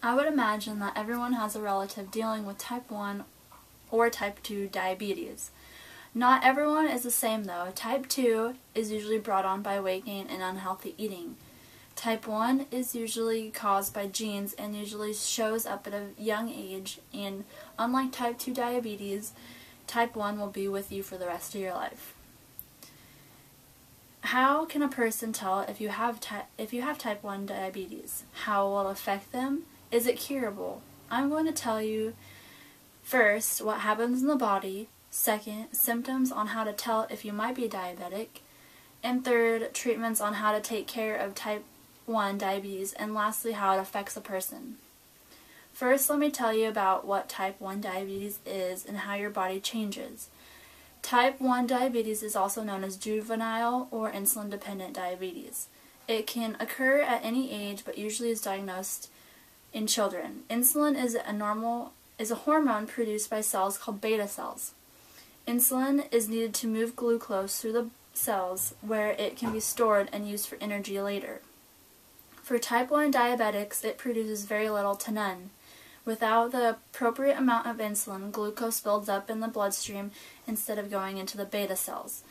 I would imagine that everyone has a relative dealing with type 1 or type 2 diabetes. Not everyone is the same though. Type 2 is usually brought on by weight gain and unhealthy eating. Type 1 is usually caused by genes and usually shows up at a young age, and unlike type 2 diabetes, type 1 will be with you for the rest of your life. How can a person tell if you have type 1 diabetes? How will it affect them? Is it curable? I'm going to tell you first what happens in the body, second, symptoms on how to tell if you might be diabetic, and third, treatments on how to take care of type 1 diabetes, and lastly, how it affects a person. First, let me tell you about what type 1 diabetes is and how your body changes. Type 1 diabetes is also known as juvenile or insulin-dependent diabetes. It can occur at any age, but usually is diagnosed in children. Insulin is a hormone produced by cells called beta cells. Insulin is needed to move glucose through the cells where it can be stored and used for energy later. For type 1 diabetics, it produces very little to none. Without the appropriate amount of insulin, glucose builds up in the bloodstream instead of going into the beta cells,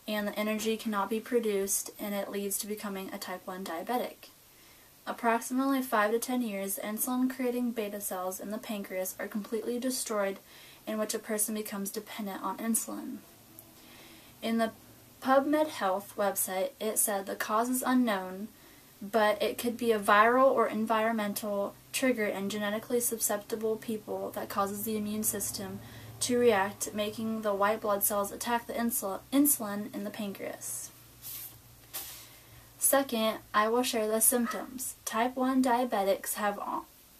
and the energy cannot be produced, and it leads to becoming a type 1 diabetic. Approximately 5 to 10 years, insulin-creating beta cells in the pancreas are completely destroyed, in which a person becomes dependent on insulin. In the PubMed Health website, it said the cause is unknown, but it could be a viral or environmental trigger in genetically susceptible people that causes the immune system to react, making the white blood cells attack the insulin in the pancreas. Second, I will share the symptoms type 1 diabetics have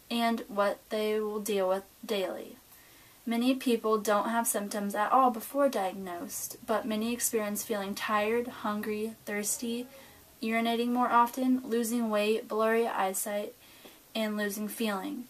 and what they will deal with daily. Many people don't have symptoms at all before diagnosed, but many experience feeling tired, hungry, thirsty, urinating more often, losing weight, blurry eyesight, and losing feeling.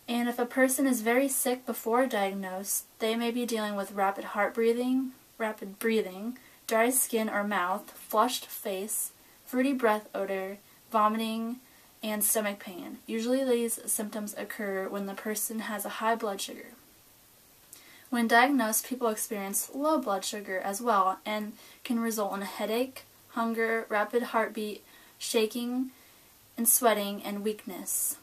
And if a person is very sick before diagnosed, they may be dealing with rapid breathing, dry skin or mouth, flushed face, fruity breath odor, vomiting, and stomach pain. Usually these symptoms occur when the person has a high blood sugar. When diagnosed, people experience low blood sugar as well and can result in a headache, hunger, rapid heartbeat, shaking, and sweating, and weakness.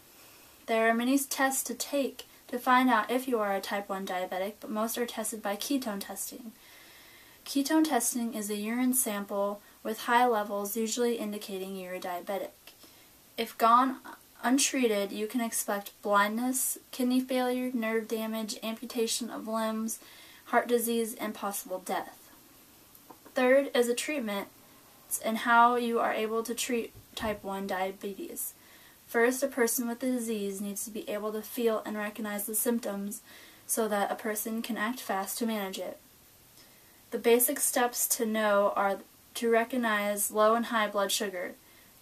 There are many tests to take to find out if you are a type 1 diabetic, but most are tested by ketone testing. Ketone testing is a urine sample with high levels, usually indicating you're a diabetic. If gone untreated, you can expect blindness, kidney failure, nerve damage, amputation of limbs, heart disease, and possible death. Third is a treatment and how you are able to treat type 1 diabetes. First, a person with the disease needs to be able to feel and recognize the symptoms so that a person can act fast to manage it. The basic steps to know are to recognize low and high blood sugar,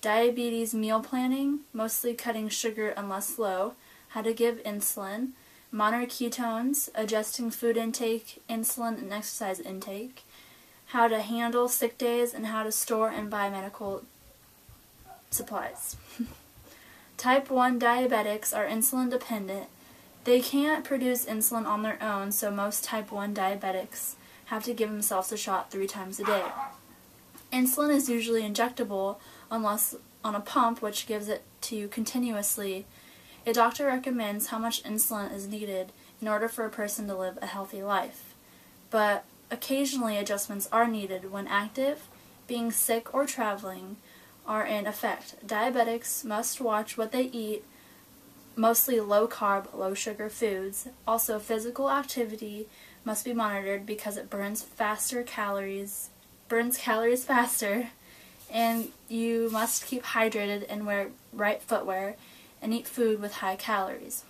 diabetes meal planning, mostly cutting sugar unless low, how to give insulin, monitor ketones, adjusting food intake, insulin, and exercise intake, how to handle sick days, and how to store and buy medical supplies. Type 1 diabetics are insulin dependent. They can't produce insulin on their own, so most type 1 diabetics have to give themselves a shot 3 times a day. Insulin is usually injectable unless on a pump, which gives it to you continuously. A doctor recommends how much insulin is needed in order for a person to live a healthy life. But occasionally adjustments are needed when active, being sick, or traveling are in effect. Diabetics must watch what they eat, mostly low-carb, low-sugar foods. Also, physical activity must be monitored because it burns calories faster, and you must keep hydrated and wear right footwear and eat food with high calories.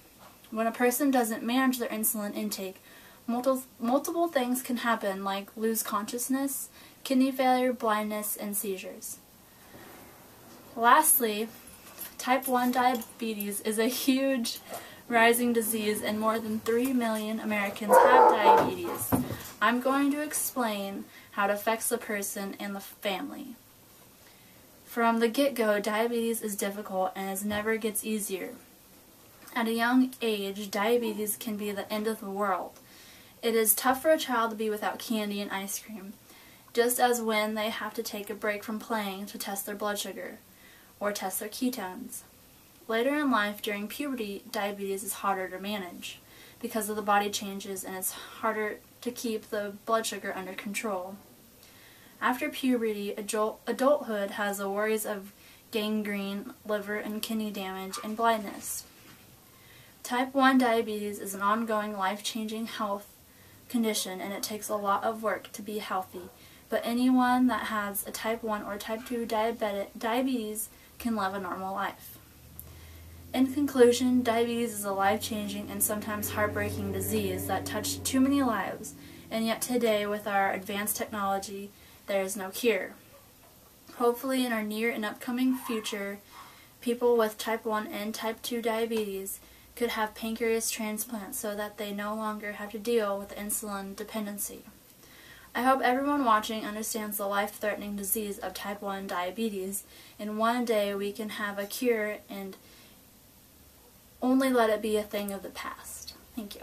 When a person doesn't manage their insulin intake, multiple things can happen, like lose consciousness, kidney failure, blindness, and seizures. Lastly, type 1 diabetes is a huge rising disease, and more than 3 million Americans have diabetes. I'm going to explain how it affects the person and the family. From the get-go, diabetes is difficult and it never gets easier. At a young age, diabetes can be the end of the world. It is tough for a child to be without candy and ice cream, just as when they have to take a break from playing to test their blood sugar or test their ketones. Later in life, during puberty, diabetes is harder to manage because of the body changes, and it's harder to keep the blood sugar under control. After puberty, adulthood has the worries of gangrene, liver and kidney damage, and blindness. Type 1 diabetes is an ongoing life-changing health condition, and it takes a lot of work to be healthy, but anyone that has a type 1 or type 2 diabetes can live a normal life. In conclusion, diabetes is a life-changing and sometimes heartbreaking disease that touched too many lives, and yet today, with our advanced technology, there is no cure. Hopefully, in our near and upcoming future, people with type 1 and type 2 diabetes could have pancreas transplants so that they no longer have to deal with insulin dependency. I hope everyone watching understands the life-threatening disease of type 1 diabetes, and one day we can have a cure and only let it be a thing of the past. Thank you.